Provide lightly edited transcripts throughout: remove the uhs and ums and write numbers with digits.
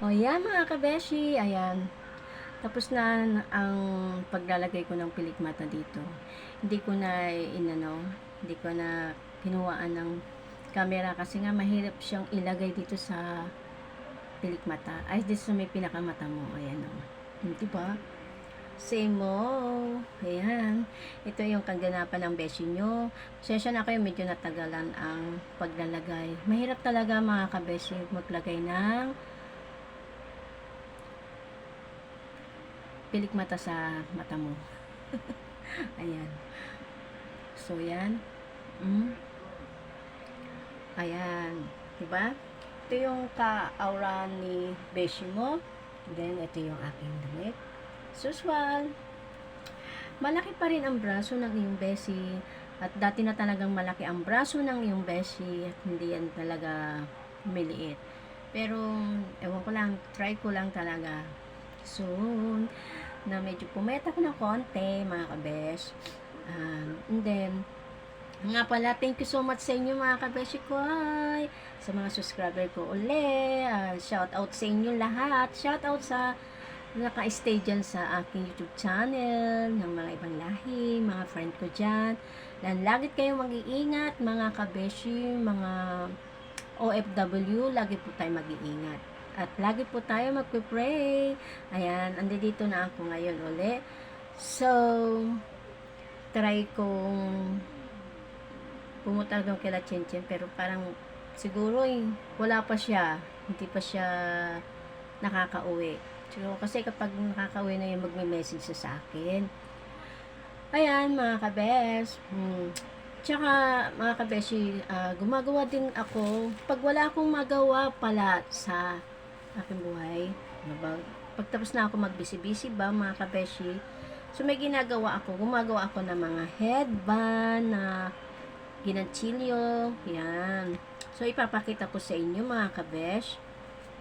O yan mga kabeshi, ayan. Tapos na ang paglalagay ko ng pilikmata dito. Hindi ko na hindi ko na kinuhaan ng camera kasi nga mahirap siyang ilagay dito sa pilikmata. Ay, dito sa may pinakamata mo. Ayan o. Diba? Same mo. Ayan. Ito yung kaganapan ng beshi nyo. Pasensya na kayo, medyo natagalan ang paglalagay. Mahirap talaga mga kabeshi maglagay ng pilikmata sa mata mo. Ayan. So, yan. Ayan. Diba? Ito yung ka-aura ni beshi mo. Then, ito yung aking damit. Susual. Malaki pa rin ang braso ng iyong beshi. At dati na talagang malaki ang braso ng iyong beshi. At hindi yan talaga maliit. Pero, ewan ko lang, try ko lang talaga. Soon, na medyo pumeta ko ng konti, mga kabesh. And then, nga pala, thank you so much sa inyo mga kabeshi ko. Ay, sa mga subscriber ko uli. Shout out sa inyo lahat. Shout out sa naka-stay dyan sa aking YouTube channel ng mga ibang lahi, mga friend ko dyan. Dan lagi kayong mag-iingat, mga kabeshi, mga OFW, lagi po tayo mag-iingat. At lagi po tayo magpe-pray. Ayan, andito na ako ngayon uli. So, try kong pumunta doon kila Chinchin, pero parang siguro wala pa siya. Hindi pa siya nakakauwi. So, kasi kapag nakakauwi na yun, magme-message siya sa akin. Ayan, mga kabes. Tsaka, mga kabeshi, gumagawa din ako. Pag wala akong magawa pala sa aking buhay, pagtapos na ako magbisi-bisi ba, mga kabeshi, so may ginagawa ako. Gumagawa ako ng mga headband na ginanchilyo. Yan. So, ipapakita ko sa inyo, mga kabesh.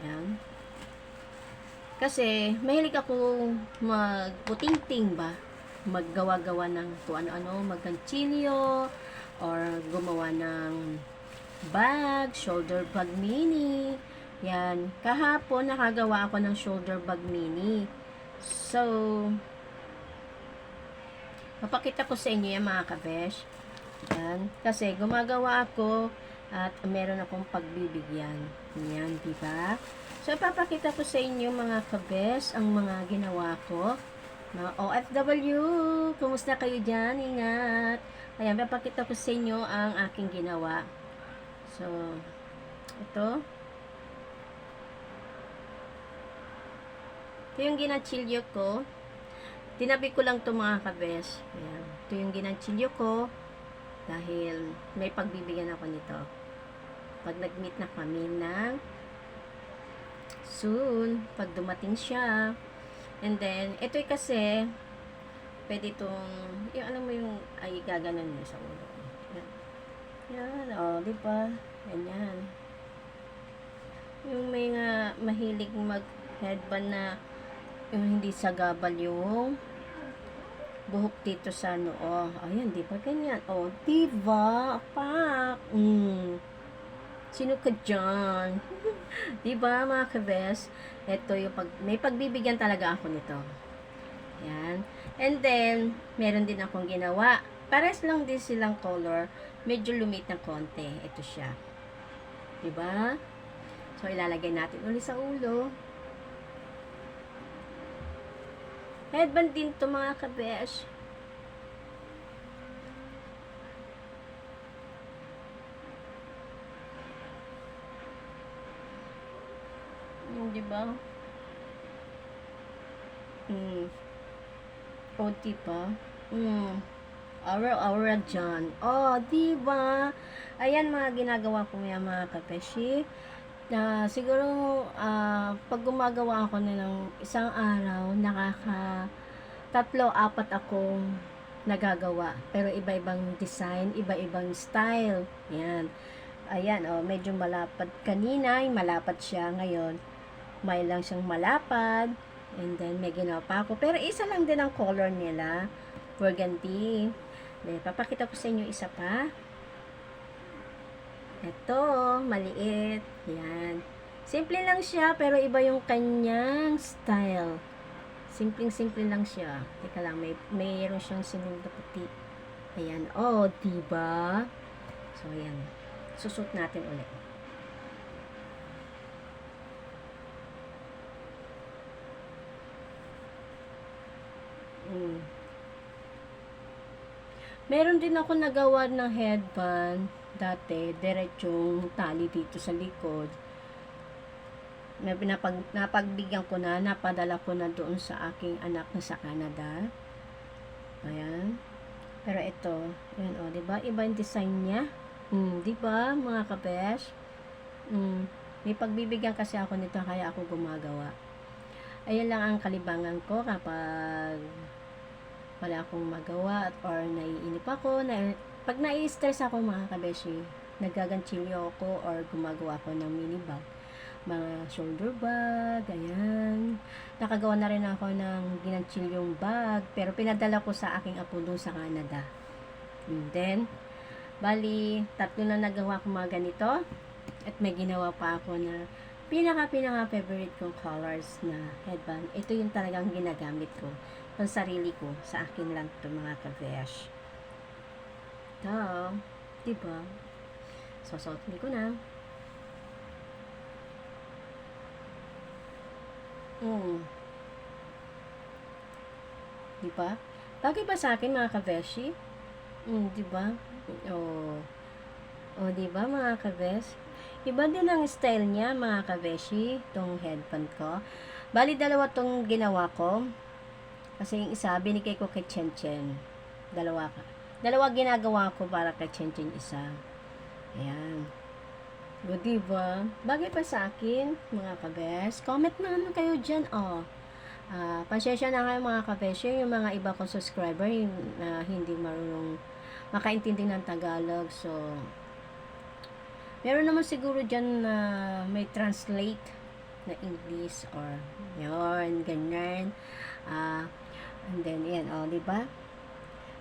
Yan. Kasi, mahilig ako magputing-ting ba? Maggawa-gawa ng kung ano-ano, magganchilyo, or gumawa ng bag, shoulder bag mini. Yan. Kahapon, nakagawa ako ng shoulder bag mini. So, papakita ko sa inyo yan, mga kabesh. Yan. Kasi, gumagawa ako at meron akong pagbibigyan. Yan, diba? So, papakita ko sa inyo, mga kabes, ang mga ginawa ko. Mga OFW, kumusta kayo dyan? Ingat! Ayan, papakita ko sa inyo ang aking ginawa. So, ito. Ito yung ginachilyo ko. Tinabi ko lang ito, mga kabes. Ayan. Ito yung ginachilyo ko. Dahil may pagbibigyan ako nito. Pag nag-meet na kami ng soon, pag dumating siya. And then, ito kasi, pwede itong, yung alam mo yung, ay, gaganon mo sa ulo. Yan. Yan, o, diba? Ganyan. Yung may nga, mahilig mag-headband na, yung hindi sagabal yung buhok dito sa noo. Ayan, diba? Ganyan. O, diba? Pak! Sino ka dyan? Diba, mga kabes? Ito yung may pagbibigyan talaga ako nito. Yan. And then, meron din akong ginawa. Pares lang din silang color. Medyo lumit ng konti. Ito siya. Diba? So, ilalagay natin ulit sa ulo. Headband din to, mga kabes. Diba? O, diba? Aura dyan. Oh, diba? Ayan, mga ginagawa ko ngayon, mga kapeshi. Na siguro, pag gumagawa ako na ng isang araw, tatlo, apat akong nagagawa. Pero iba-ibang design, iba-ibang style. Yan. Ayan, oh, medyo malapad. Kanina, malapad siya. Ngayon, may lang siyang malapad. And then, may ginawa pa ako. Pero isa lang din ang color nila. Burgundy. Then, papakita ko sa inyo isa pa. Ito, maliit. Yan. Simple lang siya, pero iba yung kanyang style. Simpleng-simple lang siya. Teka lang, mayroon siyang sinunod na puti. Ayan. Oh, diba? So, ayan. Susot natin ulit. Meron din ako nagawa ng headband dati, diretsong tali dito sa likod. Napagbigyan ko na, napadala ko na doon sa aking anak na sa Canada. Ayan. Pero ito, ayan o, diba? Iba yung design niya. Diba, mga kabesh? May pagbibigyan kasi ako nito, kaya ako gumagawa. Ayan lang ang kalibangan ko kapag wala akong magawa or naiinip ako. Pag nai-stress ako, mga kabeshi, nagaganchilyo ako or gumagawa ako ng mini bag. Mga shoulder bag, ayan. Nakagawa na rin ako ng ginanchilyong bag, pero pinadala ko sa aking apo doon sa Canada. And then, bali, 3 na nagawa ko mga ganito. At may ginawa pa ako na pinaka favorite kong colors na headband. Ito yung talagang ginagamit ko pang sarili ko, sa akin lang to, mga kavesh. Ito, diba? Susuotin ko na. Diba? Bagay ba sa akin, mga kaveshi? Diba? Diba, mga kavesh? Iba din ang style niya, mga kaveshi, tong headband ko. Bali, 2 tong ginawa ko. Kasi yung isa, binigay ko kay Chen Chen. 2 ginagawa ko para kay Chen Chen isa. Ayan. O, diba? Bagay pa sa akin, mga kabes. Comment na naman kayo dyan, pasensya na kayo, mga kabes. Yung mga iba kong subscriber na hindi marunong makaintindi ng Tagalog. So, meron naman siguro dyan na may translate na English or yun, ganyan. And then, yan, diba?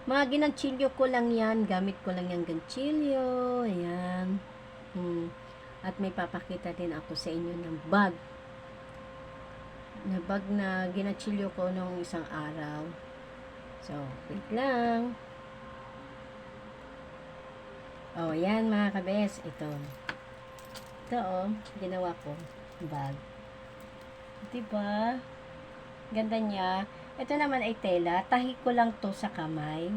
Mga ginanchilyo ko lang yan. Gamit ko lang yung ganchilyo. Ayan. At may papakita din ako sa inyo ng bag. Na bag na ginanchilyo ko nung isang araw. So, wait lang. Yan, mga kabes. Ito, ginawa ko. Bag. Diba? Ganda niya. Ito naman ay tela. Tahi ko lang to sa kamay.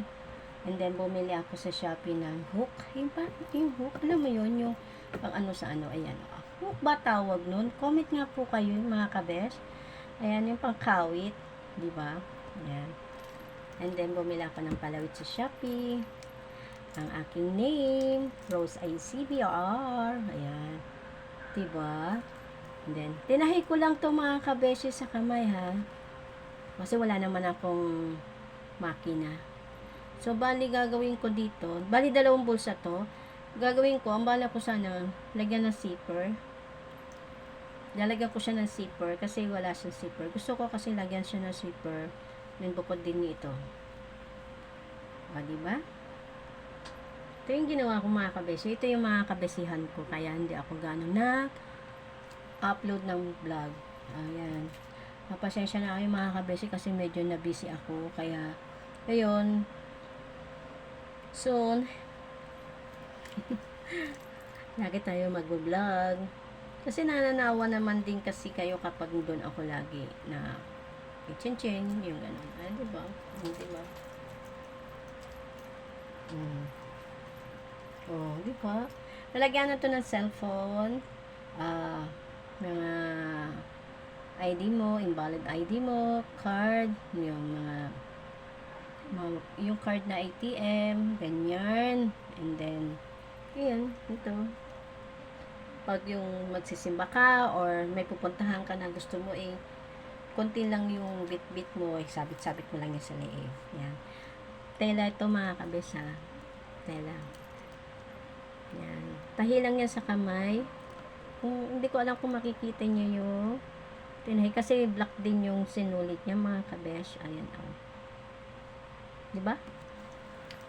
And then, bumili ako sa Shopee ng hook. Yung hook. Alam mo yun? Yung pang ano sa ano. Ayan. Hook ba tawag nun? Comment nga po kayo, mga kabes. Ayan, yung pang kawit. Diba? Ayan. And then, bumili ako ng palawit sa Shopee. Ang aking name. Rose ICBR. Ayan. Diba? And then, tinahi ko lang to, mga kabesyo, sa kamay, ha. Kasi wala naman akong makina. So, bali gagawin ko dito. Bali 2 bulsa to. Gagawin ko, ang bala ko sana, lagyan ng zipper. Lalagyan ko siya ng zipper kasi wala siyang zipper. Gusto ko kasi lagyan siya ng zipper. Then, bukod din nito. Diba? Ito yung ginawa ko, mga kabesyo. Ito yung mga kabesihan ko. Kaya hindi ako gano'n upload ng vlog. Ayan. Mapasensya na kayo, mga kabesi, kasi medyo na busy ako. Kaya, ayun. Soon, lagi tayo mag-vlog. Kasi nananawa naman din kasi kayo kapag doon ako lagi na chen-chen, yung gano'n. Diba? Diba? Diba? Lalagyan na to ng cellphone. Mga ID mo, invalid ID mo, card, yung card na ATM, ganyan. And then, yun, ito. Pag yung magsisimba ka or may pupuntahan ka na gusto mo konti lang yung bit-bit mo, sabit-sabit mo lang yan sa leeg. Yan. Tela ito, mga kabes, ha. Tela. Yan. Tahi lang yan sa kamay. Hindi ko alam kung makikita niyo yung tinahi. Kasi black din yung sinulit niya, mga kabesh. Ayan, diba?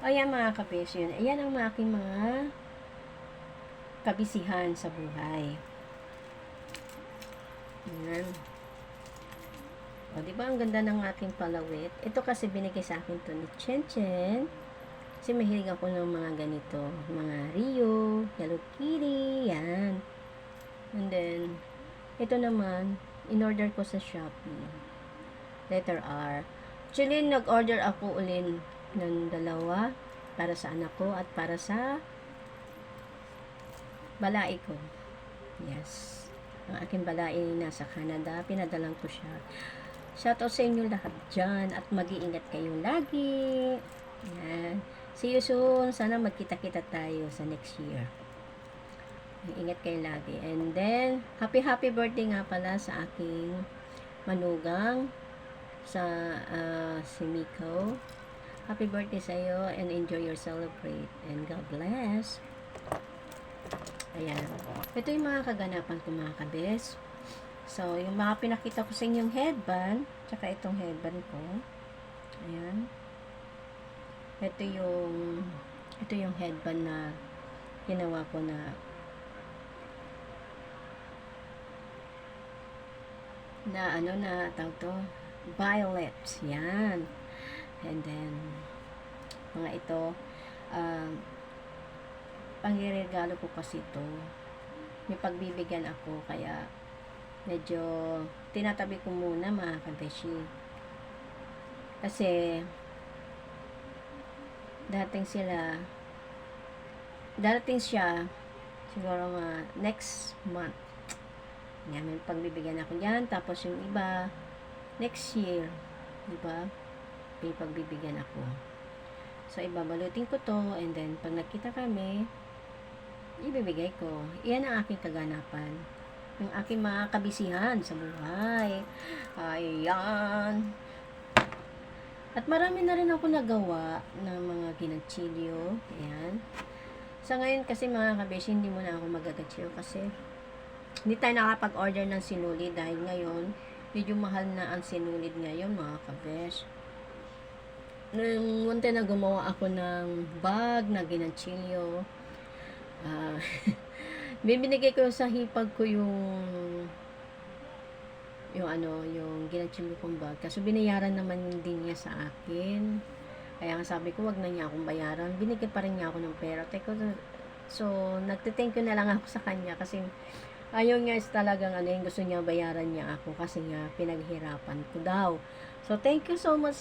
Ayan, mga kabesh, yun. Ayan ang aking mga kabisihan sa buhay. Ayan. O, di ba ang ganda ng ating palawit? Ito kasi binigay sa akin to ni Chen Chen. Kasi mahilig ako ng mga ganito. Mga Rio, Hello Kitty, yan. And then, ito naman, in-order ko sa Shopee. Letter R. Actually, nag-order ako ulin ng dalawa para sa anak ko at para sa balai ko. Yes. Ang aking balai nasa Canada. Pinadalang ko siya. Shoutout sa inyo lahat dyan at mag-iingat kayo lagi. Yan. See you soon. Sana magkita-kita tayo sa next year. Ingat kayo lagi. And then, happy birthday nga pala sa aking manugang sa si Miko. Happy birthday sa iyo and enjoy your celebrate. And God bless. Ayan. Ito yung mga kaganapan ko mga kabes. So, yung mga pinakita ko sa inyong headband, tsaka itong headband ko. Ayan. Ito yung headband na ginawa ko na tawag to, violet. Yan. And then, mga ito, pangregalo ko kasi ito. May pagbibigyan ako, kaya medyo tinatabi ko muna mga kabeshi. Kasi, darating siya, siguro next month. Yan, may pagbibigyan ako yan. Tapos yung iba, next year. Diba? May pagbibigyan ako. So, ibabalutin ko to. And then, pag nagkita kami, ibibigay ko. Iyan ang aking kaganapan. Yung aking mga kabisihan sa buhay. Ayan. At marami na rin ako nagawa ng mga ginatsilyo. Ayan. Sa ngayon kasi mga kabeshi, hindi mo na ako magagatsilyo kasi hindi tayo nakapag-order ng sinulid dahil ngayon, medyo mahal na ang sinulid ngayon mga kabesh. Nung one time na gumawa ako ng bag na ginatsilyo, binigay ko sa hipag ko yung ginatsilyo kong bag. Kaso binayaran naman din niya sa akin. Kaya nga sabi ko, wag na niya akong bayaran. Binigyan pa rin niya ako ng pera. So, nagtithank you na lang ako sa kanya kasi ayaw niya talagang yung gusto niya bayaran niya ako kasi nga pinaghirapan ko daw. So, thank you so much.